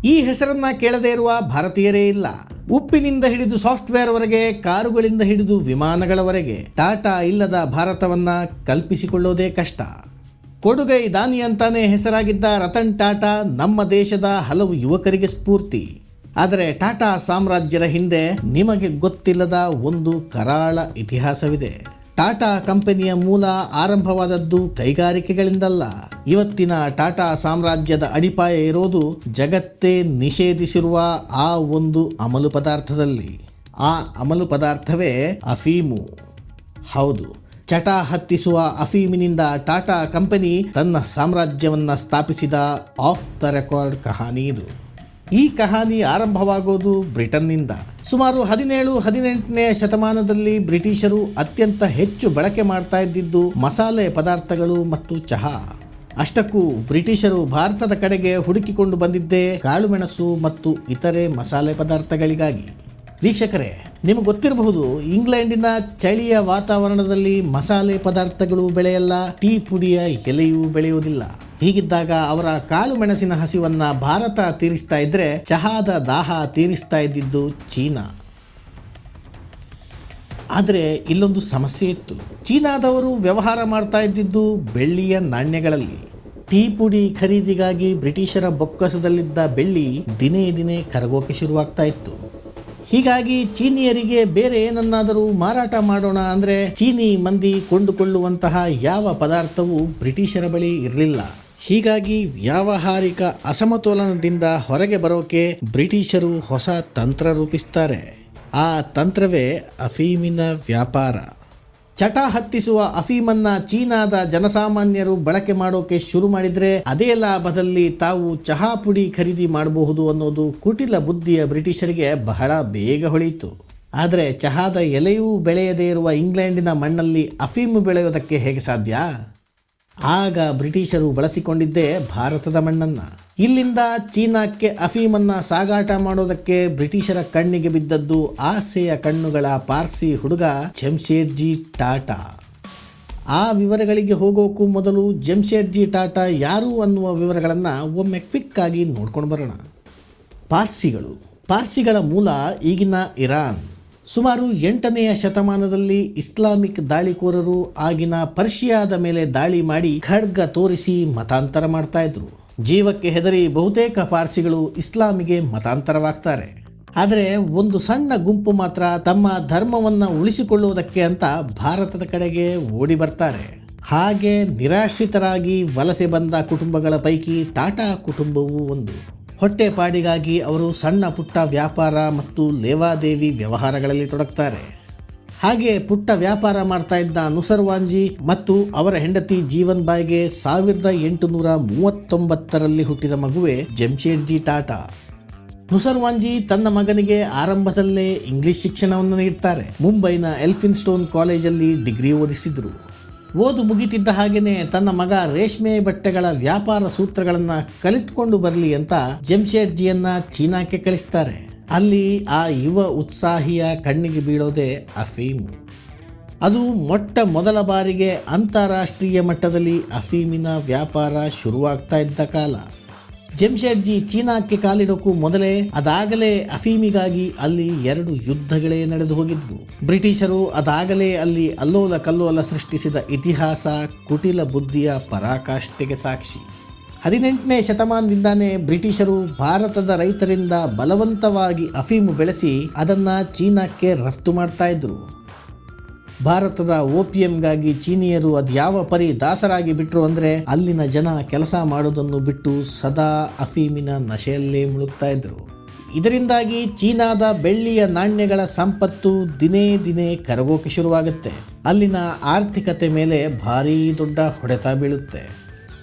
ಈ ಹೆಸರನ್ನ ಕೇಳದೇ ಇರುವ ಭಾರತೀಯರೇ ಇಲ್ಲ. ಉಪ್ಪಿನಿಂದ ಹಿಡಿದು ಸಾಫ್ಟ್ವೇರ್ವರೆಗೆ, ಕಾರುಗಳಿಂದ ಹಿಡಿದು ವಿಮಾನಗಳವರೆಗೆ ಟಾಟಾ ಇಲ್ಲದ ಭಾರತವನ್ನ ಕಲ್ಪಿಸಿಕೊಳ್ಳೋದೇ ಕಷ್ಟ. ಕೊಡುಗೈ ದಾನಿ ಅಂತಾನೆ ಹೆಸರಾಗಿದ್ದ ರತನ್ ಟಾಟಾ ನಮ್ಮ ದೇಶದ ಹಲವು ಯುವಕರಿಗೆ ಸ್ಫೂರ್ತಿ. ಆದರೆ ಟಾಟಾ ಸಾಮ್ರಾಜ್ಯದ ಹಿಂದೆ ನಿಮಗೆ ಗೊತ್ತಿಲ್ಲದ ಒಂದು ಕರಾಳ ಇತಿಹಾಸವಿದೆ. ಟಾಟಾ ಕಂಪನಿಯ ಮೂಲ ಆರಂಭವಾದದ್ದು ಕೈಗಾರಿಕೆಗಳಿಂದಲ್ಲ. ಇವತ್ತಿನ ಟಾಟಾ ಸಾಮ್ರಾಜ್ಯದ ಅಡಿಪಾಯ ಇರೋದು ಜಗತ್ತೇ ನಿಷೇಧಿಸಿರುವ ಆ ಒಂದು ಅಮಲು ಪದಾರ್ಥದಲ್ಲಿ. ಆ ಅಮಲು ಪದಾರ್ಥವೇ ಅಫೀಮು. ಹೌದು, ಚಟ ಹತ್ತಿಸುವ ಅಫೀಮಿನಿಂದ ಟಾಟಾ ಕಂಪನಿ ತನ್ನ ಸಾಮ್ರಾಜ್ಯವನ್ನು ಸ್ಥಾಪಿಸಿದ ಆಫ್ ದ ರೆಕಾರ್ಡ್ ಕಹಾನಿ ಇದು. ಈ ಕಹಾನಿ ಆರಂಭವಾಗೋದು ಬ್ರಿಟನ್ನಿಂದ. ಸುಮಾರು 17-18ನೇ ಶತಮಾನದಲ್ಲಿ ಬ್ರಿಟಿಷರು ಅತ್ಯಂತ ಹೆಚ್ಚು ಬಳಕೆ ಮಾಡ್ತಾ ಇದ್ದಿದ್ದು ಮಸಾಲೆ ಪದಾರ್ಥಗಳು ಮತ್ತು ಚಹಾ. ಅಷ್ಟಕ್ಕೂ ಬ್ರಿಟಿಷರು ಭಾರತದ ಕಡೆಗೆ ಹುಡುಕಿಕೊಂಡು ಬಂದಿದ್ದೇ ಕಾಳುಮೆಣಸು ಮತ್ತು ಇತರೆ ಮಸಾಲೆ ಪದಾರ್ಥಗಳಿಗಾಗಿ. ವೀಕ್ಷಕರೇ, ನಿಮಗೆ ಗೊತ್ತಿರಬಹುದು, ಇಂಗ್ಲೆಂಡಿನ ಚಳಿಯ ವಾತಾವರಣದಲ್ಲಿ ಮಸಾಲೆ ಪದಾರ್ಥಗಳು ಬೆಳೆಯಲ್ಲ, ಟೀ ಪುಡಿಯ ಎಲೆಯೂ ಬೆಳೆಯುವುದಿಲ್ಲ. ಹೀಗಿದ್ದಾಗ ಅವರ ಕಾಳು ಮೆಣಸಿನ ಹಸಿವನ್ನ ಭಾರತ ತೀರಿಸ್ತಾ ಇದ್ರೆ, ಚಹಾದ ದಾಹ ತೀರಿಸ್ತಾ ಇದ್ದಿದ್ದು ಚೀನಾ. ಆದರೆ ಇಲ್ಲೊಂದು ಸಮಸ್ಯೆ ಇತ್ತು. ಚೀನಾದವರು ವ್ಯವಹಾರ ಮಾಡ್ತಾ ಇದ್ದಿದ್ದು ಬೆಳ್ಳಿಯ ನಾಣ್ಯಗಳಲ್ಲಿ. ಟೀ ಪುಡಿ ಖರೀದಿಗಾಗಿ ಬ್ರಿಟಿಷರ ಬೊಕ್ಕಸದಲ್ಲಿದ್ದ ಬೆಳ್ಳಿ ದಿನೇ ದಿನೇ ಕರಗೋಕೆ ಶುರುವಾಗ್ತಾ ಇತ್ತು. ಹೀಗಾಗಿ ಚೀನಿಯರಿಗೆ ಬೇರೆ ಏನನ್ನಾದರೂ ಮಾರಾಟ ಮಾಡೋಣ ಅಂದರೆ ಚೀನಿ ಮಂದಿ ಕೊಂಡುಕೊಳ್ಳುವಂತಹ ಯಾವ ಪದಾರ್ಥವೂ ಬ್ರಿಟಿಷರ ಬಳಿ ಇರಲಿಲ್ಲ. ಹೀಗಾಗಿ ವ್ಯಾವಹಾರಿಕ ಅಸಮತೋಲನದಿಂದ ಹೊರಗೆ ಬರೋಕೆ ಬ್ರಿಟಿಷರು ಹೊಸ ತಂತ್ರ ರೂಪಿಸ್ತಾರೆ. ಆ ತಂತ್ರವೇ ಅಫೀಮಿನ ವ್ಯಾಪಾರ. ಚಟ ಹತ್ತಿಸುವ ಅಫೀಮನ್ನ ಚೀನಾದ ಜನಸಾಮಾನ್ಯರು ಬಳಕೆ ಮಾಡೋಕೆ ಶುರು ಮಾಡಿದ್ರೆ ಅದೇ ಲಾಭದಲ್ಲಿ ತಾವು ಚಹಾ ಪುಡಿ ಖರೀದಿ ಮಾಡಬಹುದು ಅನ್ನೋದು ಕುಟಿಲ ಬುದ್ಧಿಯ ಬ್ರಿಟಿಷರಿಗೆ ಬಹಳ ಬೇಗ ಹೊಳೆಯಿತು. ಆದರೆ ಚಹಾದ ಎಲೆಯೂ ಬೆಳೆಯದೇ ಇರುವ ಇಂಗ್ಲೆಂಡಿನ ಮಣ್ಣಲ್ಲಿ ಅಫೀಮು ಬೆಳೆಯೋದಕ್ಕೆ ಹೇಗೆ ಸಾಧ್ಯ? ಆಗ ಬ್ರಿಟಿಷರು ಬಳಸಿಕೊಂಡಿದ್ದೇ ಭಾರತದ ಮಣ್ಣನ್ನು. ಇಲ್ಲಿಂದ ಚೀನಾಕ್ಕೆ ಅಫೀಮನ್ನು ಸಾಗಾಟ ಮಾಡೋದಕ್ಕೆ ಬ್ರಿಟಿಷರ ಕಣ್ಣಿಗೆ ಬಿದ್ದದ್ದು ಆಸೆಯ ಕಣ್ಣುಗಳ ಪಾರ್ಸಿ ಹುಡುಗ ಜಮ್ಶೇಡ್ಜಿ ಟಾಟಾ. ಆ ವಿವರಗಳಿಗೆ ಹೋಗೋಕ್ಕೂ ಮೊದಲು ಜಮ್ಶೇಡ್ಜಿ ಟಾಟಾ ಯಾರು ಅನ್ನುವ ವಿವರಗಳನ್ನು ಒಮ್ಮೆ ಕ್ವಿಕ್ ಆಗಿ ನೋಡ್ಕೊಂಡು ಬರೋಣ. ಪಾರ್ಸಿಗಳ ಮೂಲ ಈಗಿನ ಇರಾನ್. ಸುಮಾರು 8ನೇ ಶತಮಾನದಲ್ಲಿ ಇಸ್ಲಾಮಿಕ್ ದಾಳಿಕೋರರು ಆಗಿನ ಪರ್ಷಿಯಾದ ಮೇಲೆ ದಾಳಿ ಮಾಡಿ ಖಡ್ಗ ತೋರಿಸಿ ಮತಾಂತರ ಮಾಡ್ತಾ ಇದ್ರು. ಜೀವಕ್ಕೆ ಹೆದರಿ ಬಹುತೇಕ ಪಾರ್ಸಿಗಳು ಇಸ್ಲಾಮಿಗೆ ಮತಾಂತರವಾಗ್ತಾರೆ. ಆದರೆ ಒಂದು ಸಣ್ಣ ಗುಂಪು ಮಾತ್ರ ತಮ್ಮ ಧರ್ಮವನ್ನು ಉಳಿಸಿಕೊಳ್ಳುವುದಕ್ಕೆ ಅಂತ ಭಾರತದ ಕಡೆಗೆ ಓಡಿ ಬರ್ತಾರೆ. ಹಾಗೆ ನಿರಾಶ್ರಿತರಾಗಿ ವಲಸೆ ಬಂದ ಕುಟುಂಬಗಳ ಪೈಕಿ ಟಾಟಾ ಕುಟುಂಬವೂ ಒಂದು. ಹೊಟ್ಟೆಪಾಡಿಗಾಗಿ ಅವರು ಸಣ್ಣ ಪುಟ್ಟ ವ್ಯಾಪಾರ ಮತ್ತು ಲೇವಾದೇವಿ ವ್ಯವಹಾರಗಳಲ್ಲಿ ತೊಡಗ್ತಾರೆ. ಹಾಗೆ ಪುಟ್ಟ ವ್ಯಾಪಾರ ಮಾಡ್ತಾ ಇದ್ದ ನುಸರ್ವಾಂಜಿ ಮತ್ತು ಅವರ ಹೆಂಡತಿ ಜೀವನ್ ಬಾಯ್ಗೆ 1839ರಲ್ಲಿ ಹುಟ್ಟಿದ ಮಗುವೆ ಜಮ್ಶೇಡ್ಜಿ ಟಾಟಾ. ನುಸರ್ವಾಂಜಿ ತನ್ನ ಮಗನಿಗೆ ಆರಂಭದಲ್ಲೇ ಇಂಗ್ಲಿಷ್ ಶಿಕ್ಷಣವನ್ನು ನೀಡ್ತಾರೆ. ಮುಂಬೈನ ಎಲ್ಫಿನ್ಸ್ಟೋನ್ ಕಾಲೇಜಲ್ಲಿ ಡಿಗ್ರಿ ಓದಿಸಿದ್ರು. ಓದು ಮುಗಿತಿದ್ದ ಹಾಗೇನೆ ತನ್ನ ಮಗ ರೇಷ್ಮೆ ಬಟ್ಟೆಗಳ ವ್ಯಾಪಾರ ಸೂತ್ರಗಳನ್ನು ಕಲಿತುಕೊಂಡು ಬರಲಿ ಅಂತ ಜಮ್ಶೇಡ್ಜಿಯನ್ನ ಚೀನಾಕ್ಕೆ ಕಳಿಸ್ತಾರೆ. ಅಲ್ಲಿ ಆ ಯುವ ಉತ್ಸಾಹಿಯ ಕಣ್ಣಿಗೆ ಬೀಳೋದೆ ಅಫೀಮು. ಅದು ಮೊದಲ ಬಾರಿಗೆ ಅಂತಾರಾಷ್ಟ್ರೀಯ ಮಟ್ಟದಲ್ಲಿ ಅಫೀಮಿನ ವ್ಯಾಪಾರ ಶುರುವಾಗ್ತಾ ಇದ್ದ ಕಾಲ. ಜಮ್ಶೇಡ್ಜಿ ಚೀನಾಕ್ಕೆ ಕಾಲಿಡೋಕ್ಕೂ ಮೊದಲೇ ಅದಾಗಲೇ ಅಫೀಮಿಗಾಗಿ ಅಲ್ಲಿ 2 ಯುದ್ಧಗಳೇ ನಡೆದು ಹೋಗಿದ್ವು. ಬ್ರಿಟಿಷರು ಅದಾಗಲೇ ಅಲ್ಲಿ ಅಲ್ಲೋಲ ಕಲ್ಲೋಲ ಸೃಷ್ಟಿಸಿದ ಇತಿಹಾಸ ಕುಟಿಲ ಬುದ್ಧಿಯ ಪರಾಕಾಷ್ಠೆಗೆ ಸಾಕ್ಷಿ. 18ನೇ ಶತಮಾನದಿಂದಾನೇ ಬ್ರಿಟಿಷರು ಭಾರತದ ರೈತರಿಂದ ಬಲವಂತವಾಗಿ ಅಫೀಮು ಬೆಳೆಸಿ ಅದನ್ನು ಚೀನಾಕ್ಕೆ ರಫ್ತು ಮಾಡ್ತಾ ಇದ್ರು. ಭಾರತದ ಓಪಿಯಂಗಾಗಿ ಚೀನಿಯರು ಅದು ಯಾವ ಪರಿ ದಾಸರಾಗಿ ಬಿಟ್ಟರು ಅಂದರೆ ಅಲ್ಲಿನ ಜನ ಕೆಲಸ ಮಾಡೋದನ್ನು ಬಿಟ್ಟು ಸದಾ ಅಫೀಮಿನ ನಶೆಯಲ್ಲೇ ಮುಳುಗ್ತಾ ಇದ್ರು. ಇದರಿಂದಾಗಿ ಚೀನಾದ ಬೆಳ್ಳಿಯ ನಾಣ್ಯಗಳ ಸಂಪತ್ತು ದಿನೇ ದಿನೇ ಕರಗೋಕೆ ಶುರುವಾಗುತ್ತೆ. ಅಲ್ಲಿನ ಆರ್ಥಿಕತೆ ಮೇಲೆ ಭಾರೀ ದೊಡ್ಡ ಹೊಡೆತ ಬೀಳುತ್ತೆ.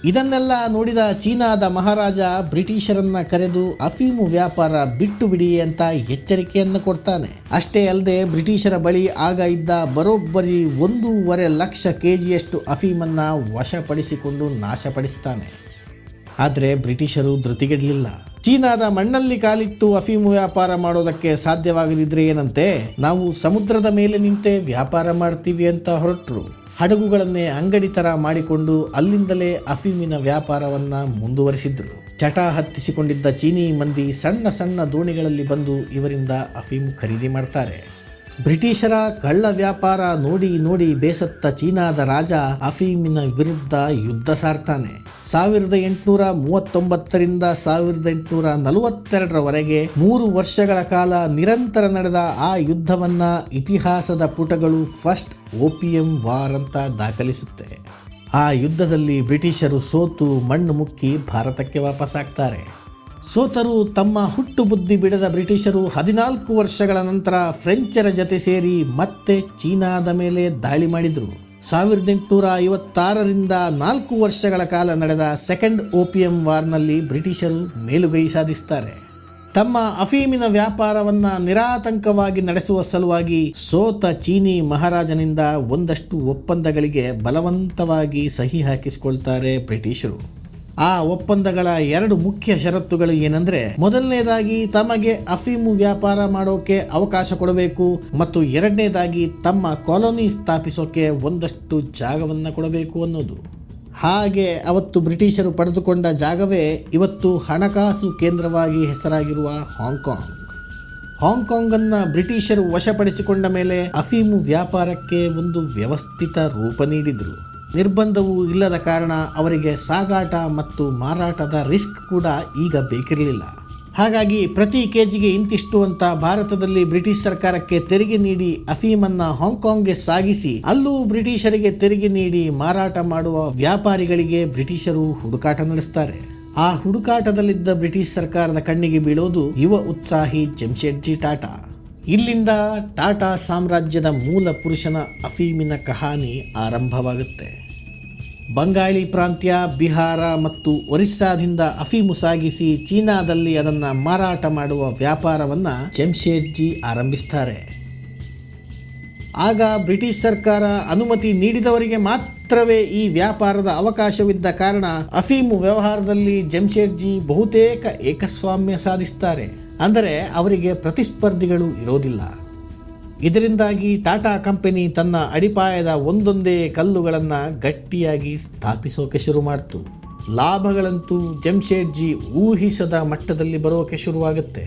ಇದನ್ನೆಲ್ಲ ನೋಡಿದ ಚೀನಾದ ಮಹಾರಾಜ ಬ್ರಿಟಿಷರನ್ನ ಕರೆದು ಅಫೀಮು ವ್ಯಾಪಾರ ಬಿಟ್ಟು ಬಿಡಿ ಅಂತ ಎಚ್ಚರಿಕೆಯನ್ನು ಕೊಡ್ತಾನೆ. ಅಷ್ಟೇ ಅಲ್ಲದೆ ಬ್ರಿಟಿಷರ ಬಳಿ ಆಗ ಇದ್ದ ಬರೋಬ್ಬರಿ 1.5 ಲಕ್ಷ ಕೆಜಿಯಷ್ಟು ಅಫೀಮನ್ನ ವಶಪಡಿಸಿಕೊಂಡು ನಾಶಪಡಿಸ್ತಾನೆ. ಆದರೆ ಬ್ರಿಟಿಷರು ಧೃತಿಗೆಡಲಿಲ್ಲ. ಚೀನಾದ ಮಣ್ಣಲ್ಲಿ ಕಾಲಿಟ್ಟು ಅಫೀಮು ವ್ಯಾಪಾರ ಮಾಡೋದಕ್ಕೆ ಸಾಧ್ಯವಾಗದಿದ್ರೆ ಏನಂತೆ, ನಾವು ಸಮುದ್ರದ ಮೇಲೆ ನಿಂತೆ ವ್ಯಾಪಾರ ಮಾಡ್ತೀವಿ ಅಂತ ಹೊರಟರು. ಹಡಗುಗಳನ್ನೇ ಅಂಗಡಿ ಥರ ಮಾಡಿಕೊಂಡು ಅಲ್ಲಿಂದಲೇ ಅಫೀಮಿನ ವ್ಯಾಪಾರವನ್ನು ಮುಂದುವರಿಸಿದ್ರು. ಚಟ ಹತ್ತಿಸಿಕೊಂಡಿದ್ದ ಚೀನಿ ಮಂದಿ ಸಣ್ಣ ಸಣ್ಣ ದೋಣಿಗಳಲ್ಲಿ ಬಂದು ಇವರಿಂದ ಅಫೀಮ್ ಖರೀದಿ ಮಾಡ್ತಾರೆ. ಬ್ರಿಟಿಷರ ಕಳ್ಳ ವ್ಯಾಪಾರ ನೋಡಿ ನೋಡಿ ಬೇಸತ್ತ ಚೀನಾದ ರಾಜ ಅಫೀಮಿನ ವಿರುದ್ಧ ಯುದ್ಧ ಸಾರ್ತಾನೆ. 1839ರಿಂದ 1842ರವರೆಗೆ 3 ವರ್ಷಗಳ ಕಾಲ ನಿರಂತರ ನಡೆದ ಆ ಯುದ್ಧವನ್ನ ಇತಿಹಾಸದ ಪುಟಗಳು ಫಸ್ಟ್ ಓಪಿಯಂ ವಾರ್ ಅಂತ ದಾಖಲಿಸುತ್ತೆ. ಆ ಯುದ್ಧದಲ್ಲಿ ಬ್ರಿಟಿಷರು ಸೋತು ಮಣ್ಣು ಮುಕ್ಕಿ ಭಾರತಕ್ಕೆ ವಾಪಸ್ಸಾಗ್ತಾರೆ. ಸೋತರು ತಮ್ಮ ಹುಟ್ಟು ಬುದ್ಧಿ ಬಿಡದ ಬ್ರಿಟಿಷರು 14 ವರ್ಷಗಳ ನಂತರ ಫ್ರೆಂಚರ ಜೊತೆ ಸೇರಿ ಮತ್ತೆ ಚೀನಾದ ಮೇಲೆ ದಾಳಿ ಮಾಡಿದರು. 1856ರಿಂದ 4 ವರ್ಷಗಳ ಕಾಲ ನಡೆದ ಸೆಕೆಂಡ್ ಓಪಿಯಂ ವಾರ್ನಲ್ಲಿ ಬ್ರಿಟಿಷರು ಮೇಲುಗೈ ಸಾಧಿಸ್ತಾರೆ. ತಮ್ಮ ಅಫೀಮಿನ ವ್ಯಾಪಾರವನ್ನು ನಿರಾತಂಕವಾಗಿ ನಡೆಸುವ ಸಲುವಾಗಿ ಸೋತ ಚೀನಿ ಮಹಾರಾಜನಿಂದ ಒಂದಷ್ಟು ಒಪ್ಪಂದಗಳಿಗೆ ಬಲವಂತವಾಗಿ ಸಹಿ ಹಾಕಿಸಿಕೊಳ್ತಾರೆ ಬ್ರಿಟಿಷರು. ಆ ಒಪ್ಪಂದಗಳ 2 ಮುಖ್ಯ ಷರತ್ತುಗಳು ಏನಂದ್ರೆ, ಮೊದಲನೇದಾಗಿ ತಮಗೆ ಅಫೀಮು ವ್ಯಾಪಾರ ಮಾಡೋಕೆ ಅವಕಾಶ ಕೊಡಬೇಕು ಮತ್ತು ಎರಡನೇದಾಗಿ ತಮ್ಮ ಕಾಲೋನಿ ಸ್ಥಾಪಿಸೋಕೆ ಒಂದಷ್ಟು ಜಾಗವನ್ನು ಕೊಡಬೇಕು ಅನ್ನೋದು. ಹಾಗೆ ಅವತ್ತು ಬ್ರಿಟಿಷರು ಪಡೆದುಕೊಂಡ ಜಾಗವೇ ಇವತ್ತು ಹಣಕಾಸು ಕೇಂದ್ರವಾಗಿ ಹೆಸರಾಗಿರುವ ಹಾಂಗ್ಕಾಂಗ್. ಹಾಂಗ್ಕಾಂಗನ್ನು ಬ್ರಿಟಿಷರು ವಶಪಡಿಸಿಕೊಂಡ ಮೇಲೆ ಅಫೀಮು ವ್ಯಾಪಾರಕ್ಕೆ ಒಂದು ವ್ಯವಸ್ಥಿತ ರೂಪ ನೀಡಿದರು. ನಿರ್ಬಂಧವೂ ಇಲ್ಲದ ಕಾರಣ ಅವರಿಗೆ ಸಾಗಾಟ ಮತ್ತು ಮಾರಾಟದ ರಿಸ್ಕ್ ಕೂಡ ಈಗ ಬೇಕಿರಲಿಲ್ಲ. ಹಾಗಾಗಿ ಪ್ರತಿ ಕೆಜಿಗೆ ಇಂತಿಷ್ಟು ಅಂತ ಭಾರತದಲ್ಲಿ ಬ್ರಿಟಿಷ್ ಸರ್ಕಾರಕ್ಕೆ ತೆರಿಗೆ ನೀಡಿ ಅಫೀಮನ್ನು ಹಾಂಗ್ಕಾಂಗ್ಗೆ ಸಾಗಿಸಿ ಅಲ್ಲೂ ಬ್ರಿಟಿಷರಿಗೆ ತೆರಿಗೆ ನೀಡಿ ಮಾರಾಟ ಮಾಡುವ ವ್ಯಾಪಾರಿಗಳಿಗೆ ಬ್ರಿಟಿಷರು ಹುಡುಕಾಟ ನಡೆಸ್ತಾರೆ. ಆ ಹುಡುಕಾಟದಲ್ಲಿದ್ದ ಬ್ರಿಟಿಷ್ ಸರ್ಕಾರದ ಕಣ್ಣಿಗೆ ಬೀಳೋದು ಯುವ ಉತ್ಸಾಹಿ ಜಮ್ಶೆಡ್ಜಿ ಟಾಟಾ. ಇಲ್ಲಿಂದ ಟಾಟಾ ಸಾಮ್ರಾಜ್ಯದ ಮೂಲ ಪುರುಷನ ಅಫೀಮಿನ ಕಹಾನಿ ಆರಂಭವಾಗುತ್ತೆ. ಬಂಗಾಳಿ ಪ್ರಾಂತ್ಯ, ಬಿಹಾರ ಮತ್ತು ಒರಿಸ್ಸಾದಿಂದ ಅಫೀಮು ಸಾಗಿಸಿ ಚೀನಾದಲ್ಲಿ ಅದನ್ನು ಮಾರಾಟ ಮಾಡುವ ವ್ಯಾಪಾರವನ್ನು ಜಮ್ಶೆಡ್ಜಿ ಆರಂಭಿಸ್ತಾರೆ. ಆಗ ಬ್ರಿಟಿಷ್ ಸರ್ಕಾರ ಅನುಮತಿ ನೀಡಿದವರಿಗೆ ಮಾತ್ರವೇ ಈ ವ್ಯಾಪಾರದ ಅವಕಾಶವಿದ್ದ ಕಾರಣ ಅಫೀಮು ವ್ಯವಹಾರದಲ್ಲಿ ಜಮ್ಶೆಡ್ಜಿ ಬಹುತೇಕ ಏಕಸ್ವಾಮ್ಯ ಸಾಧಿಸ್ತಾರೆ. ಅಂದರೆ ಅವರಿಗೆ ಪ್ರತಿಸ್ಪರ್ಧಿಗಳು ಇರೋದಿಲ್ಲ. ಇದರಿಂದಾಗಿ ಟಾಟಾ ಕಂಪನಿ ತನ್ನ ಅಡಿಪಾಯದ ಒಂದೊಂದೇ ಕಲ್ಲುಗಳನ್ನು ಗಟ್ಟಿಯಾಗಿ ಸ್ಥಾಪಿಸೋಕೆ ಶುರು ಮಾಡಿತು. ಲಾಭಗಳಂತೂ ಜಮ್ಶೆಡ್ಜಿ ಊಹಿಸದ ಮಟ್ಟದಲ್ಲಿ ಬರೋಕೆ ಶುರುವಾಗುತ್ತೆ.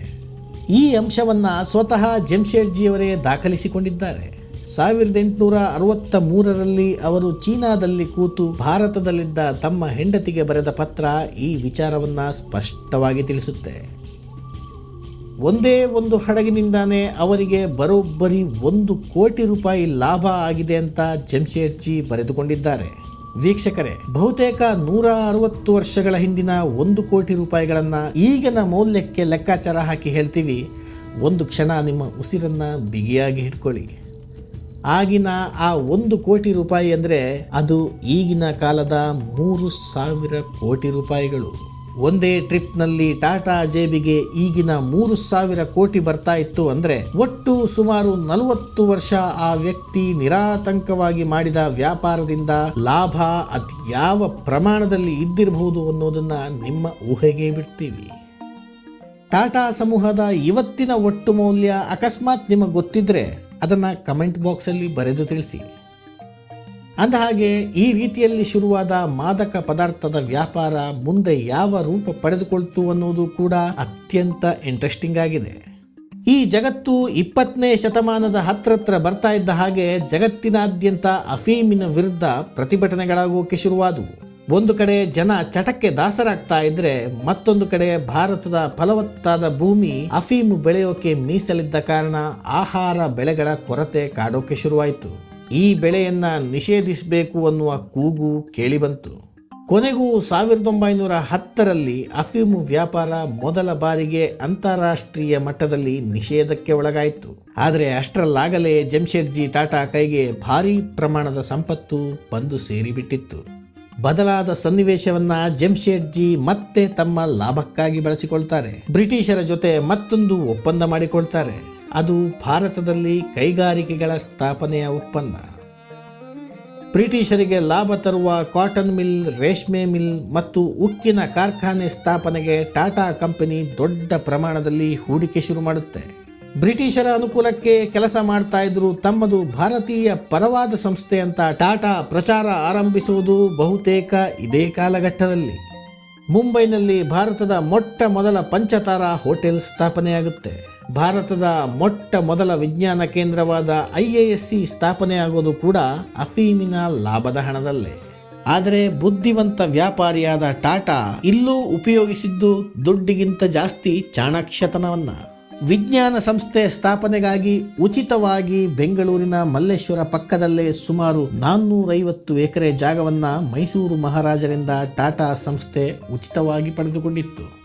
ಈ ಅಂಶವನ್ನು ಸ್ವತಃ ಜಮ್ಶೆಡ್ಜಿಯವರೇ ದಾಖಲಿಸಿಕೊಂಡಿದ್ದಾರೆ. 1863ರಲ್ಲಿ ಅವರು ಚೀನಾದಲ್ಲಿ ಕೂತು ಭಾರತದಲ್ಲಿದ್ದ ತಮ್ಮ ಹೆಂಡತಿಗೆ ಬರೆದ ಪತ್ರ ಈ ವಿಚಾರವನ್ನು ಸ್ಪಷ್ಟವಾಗಿ ತಿಳಿಸುತ್ತೆ. ಒಂದೇ ಒಂದು ಹಡಗಿನಿಂದಾನೇ ಅವರಿಗೆ ಬರೋಬ್ಬರಿ 1 ಕೋಟಿ ರೂಪಾಯಿ ಲಾಭ ಆಗಿದೆ ಅಂತ ಜಮ್ಶೆಡ್ಜಿ ಬರೆದುಕೊಂಡಿದ್ದಾರೆ. ವೀಕ್ಷಕರೇ, ಬಹುತೇಕ 160 ವರ್ಷಗಳ ಹಿಂದಿನ 1 ಕೋಟಿ ರೂಪಾಯಿಗಳನ್ನು ಈಗಿನ ಮೌಲ್ಯಕ್ಕೆ ಲೆಕ್ಕಾಚಾರ ಹಾಕಿ ಹೇಳ್ತೀವಿ. ಒಂದು ಕ್ಷಣ ನಿಮ್ಮ ಉಸಿರನ್ನು ಬಿಗಿಯಾಗಿ ಹಿಡ್ಕೊಳ್ಳಿ. ಆಗಿನ ಆ 1 ಕೋಟಿ ರೂಪಾಯಿ ಅಂದರೆ ಅದು ಈಗಿನ ಕಾಲದ 3,000 ಕೋಟಿ ರೂಪಾಯಿಗಳು. ಒಂದೇ ಟ್ರಿಪ್ನಲ್ಲಿ ಟಾಟಾ ಜೇಬಿಗೆ ಈಗಿನ 3,000 ಕೋಟಿ ಬರ್ತಾ ಇತ್ತು ಅಂದರೆ ಒಟ್ಟು ಸುಮಾರು 40 ವರ್ಷ ಆ ವ್ಯಕ್ತಿ ನಿರಾತಂಕವಾಗಿ ಮಾಡಿದ ವ್ಯಾಪಾರದಿಂದ ಲಾಭ ಅದ್ಯಾವ ಪ್ರಮಾಣದಲ್ಲಿ ಇದ್ದಿರಬಹುದು ಅನ್ನೋದನ್ನ ನಿಮ್ಮ ಊಹೆಗೆ ಬಿಡ್ತೀವಿ. ಟಾಟಾ ಸಮೂಹದ ಇವತ್ತಿನ ಒಟ್ಟು ಮೌಲ್ಯ ಅಕಸ್ಮಾತ್ ನಿಮಗೆ ಗೊತ್ತಿದ್ರೆ ಅದನ್ನು ಕಮೆಂಟ್ ಬಾಕ್ಸಲ್ಲಿ ಬರೆದು ತಿಳಿಸಿ. ಅಂದಹಾಗೆ ಈ ರೀತಿಯಲ್ಲಿ ಶುರುವಾದ ಮಾದಕ ಪದಾರ್ಥದ ವ್ಯಾಪಾರ ಮುಂದೆ ಯಾವ ರೂಪ ಪಡೆದುಕೊಳ್ತು ಅನ್ನೋದು ಕೂಡ ಅತ್ಯಂತ ಇಂಟ್ರೆಸ್ಟಿಂಗ್ ಆಗಿದೆ. ಈ ಜಗತ್ತು 20ನೇ ಶತಮಾನದ ಹತ್ರ ಬರ್ತಾ ಇದ್ದ ಹಾಗೆ ಜಗತ್ತಿನಾದ್ಯಂತ ಅಫೀಮಿನ ವಿರುದ್ಧ ಪ್ರತಿಭಟನೆಗಳಾಗೋಕೆ ಶುರುವಾದವು. ಒಂದು ಕಡೆ ಜನ ಚಟಕ್ಕೆ ದಾಸರಾಗ್ತಾ ಇದ್ರೆ, ಮತ್ತೊಂದು ಕಡೆ ಭಾರತದ ಫಲವತ್ತಾದ ಭೂಮಿ ಅಫೀಮು ಬೆಳೆಯೋಕೆ ಮೀಸಲಿದ್ದ ಕಾರಣ ಆಹಾರ ಬೆಳೆಗಳ ಕೊರತೆ ಕಾಡೋಕೆ ಶುರುವಾಯಿತು. ಈ ಬೆಳೆಯನ್ನ ನಿಷೇಧಿಸಬೇಕು ಅನ್ನುವ ಕೂಗು ಕೇಳಿಬಂತು. ಕೊನೆಗೂ 1910ರಲ್ಲಿ ಅಫೀಮು ವ್ಯಾಪಾರ ಮೊದಲ ಬಾರಿಗೆ ಅಂತಾರಾಷ್ಟ್ರೀಯ ಮಟ್ಟದಲ್ಲಿ ನಿಷೇಧಕ್ಕೆ ಒಳಗಾಯಿತು. ಆದರೆ ಅಷ್ಟರಲ್ಲಾಗಲೇ ಜಮ್ಶೆಡ್ಜಿ ಟಾಟಾ ಕೈಗೆ ಭಾರೀ ಪ್ರಮಾಣದ ಸಂಪತ್ತು ಬಂದು ಸೇರಿಬಿಟ್ಟಿತ್ತು. ಬದಲಾದ ಸನ್ನಿವೇಶವನ್ನ ಜಮ್ಶೆಡ್ಜಿ ಮತ್ತೆ ತಮ್ಮ ಲಾಭಕ್ಕಾಗಿ ಬಳಸಿಕೊಳ್ತಾರೆ. ಬ್ರಿಟಿಷರ ಜೊತೆ ಮತ್ತೊಂದು ಒಪ್ಪಂದ ಮಾಡಿಕೊಳ್ತಾರೆ. ಅದು ಭಾರತದಲ್ಲಿ ಕೈಗಾರಿಕೆಗಳ ಸ್ಥಾಪನೆಯ ಒಪ್ಪಂದ. ಬ್ರಿಟಿಷರಿಗೆ ಲಾಭ ತರುವ ಕಾಟನ್ ಮಿಲ್, ರೇಷ್ಮೆ ಮಿಲ್ ಮತ್ತು ಉಕ್ಕಿನ ಕಾರ್ಖಾನೆ ಸ್ಥಾಪನೆಗೆ ಟಾಟಾ ಕಂಪನಿ ದೊಡ್ಡ ಪ್ರಮಾಣದಲ್ಲಿ ಹೂಡಿಕೆ ಶುರು ಮಾಡುತ್ತೆ. ಬ್ರಿಟಿಷರ ಅನುಕೂಲಕ್ಕೆ ಕೆಲಸ ಮಾಡ್ತಾ ಇದ್ರು ತಮ್ಮದು ಭಾರತೀಯ ಪರವಾದ ಸಂಸ್ಥೆ ಅಂತ ಟಾಟಾ ಪ್ರಚಾರ ಆರಂಭಿಸುವುದು ಬಹುತೇಕ ಇದೇ ಕಾಲಘಟ್ಟದಲ್ಲಿ. ಮುಂಬೈನಲ್ಲಿ ಭಾರತದ ಮೊಟ್ಟ ಮೊದಲ ಪಂಚತಾರಾ ಹೋಟೆಲ್ ಸ್ಥಾಪನೆಯಾಗುತ್ತೆ. ಭಾರತದ ಮೊಟ್ಟ ಮೊದಲ ವಿಜ್ಞಾನ ಕೇಂದ್ರವಾದ IISc ಸ್ಥಾಪನೆಯಾಗೋದು ಕೂಡ ಅಫೀಮಿನ ಲಾಭದ ಹಣದಲ್ಲೇ. ಆದರೆ ಬುದ್ಧಿವಂತ ವ್ಯಾಪಾರಿಯಾದ ಟಾಟಾ ಇಲ್ಲೂ ಉಪಯೋಗಿಸಿದ್ದು ದುಡ್ಡಿಗಿಂತ ಜಾಸ್ತಿ ಚಾಣಾಕ್ಷತನವನ್ನ. ವಿಜ್ಞಾನ ಸಂಸ್ಥೆ ಸ್ಥಾಪನೆಗಾಗಿ ಉಚಿತವಾಗಿ ಬೆಂಗಳೂರಿನ ಮಲ್ಲೇಶ್ವರ ಪಕ್ಕದಲ್ಲೇ ಸುಮಾರು 450 ಎಕರೆ ಜಾಗವನ್ನ ಮೈಸೂರು ಮಹಾರಾಜರಿಂದ ಟಾಟಾ ಸಂಸ್ಥೆ ಉಚಿತವಾಗಿ ಪಡೆದುಕೊಂಡಿತ್ತು.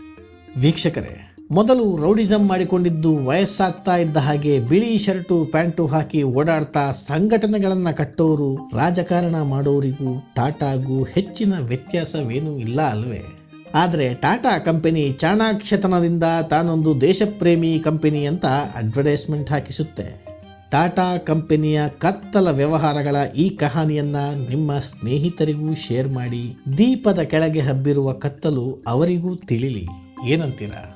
ವೀಕ್ಷಕರೇ, ಮೊದಲು ರೌಡಿಸಂ ಮಾಡಿಕೊಂಡಿದ್ದು ವಯಸ್ಸಾಗ್ತಾ ಇದ್ದ ಹಾಗೆ ಬಿಳಿ ಶರ್ಟು ಪ್ಯಾಂಟು ಹಾಕಿ ಓಡಾಡ್ತಾ ಸಂಘಟನೆಗಳನ್ನು ಕಟ್ಟೋರು ರಾಜಕಾರಣ ಮಾಡೋರಿಗೂ ಟಾಟಾಗೂ ಹೆಚ್ಚಿನ ವ್ಯತ್ಯಾಸವೇನೂ ಇಲ್ಲ ಅಲ್ವೇ? ಆದರೆ ಟಾಟಾ ಕಂಪನಿ ಚಾಣಾಕ್ಷತನದಿಂದ ತಾನೊಂದು ದೇಶಪ್ರೇಮಿ ಕಂಪನಿ ಅಂತ ಅಡ್ವರ್ಟೈಸ್ಮೆಂಟ್ ಹಾಕಿಸುತ್ತೆ. ಟಾಟಾ ಕಂಪನಿಯ ಕತ್ತಲ ವ್ಯವಹಾರಗಳ ಈ ಕಹಾನಿಯನ್ನ ನಿಮ್ಮ ಸ್ನೇಹಿತರಿಗೂ ಶೇರ್ ಮಾಡಿ. ದೀಪದ ಕೆಳಗೆ ಹಬ್ಬಿರುವ ಕತ್ತಲು ಅವರಿಗೂ ತಿಳಿಲಿ. ಏನಂತೀರಾ?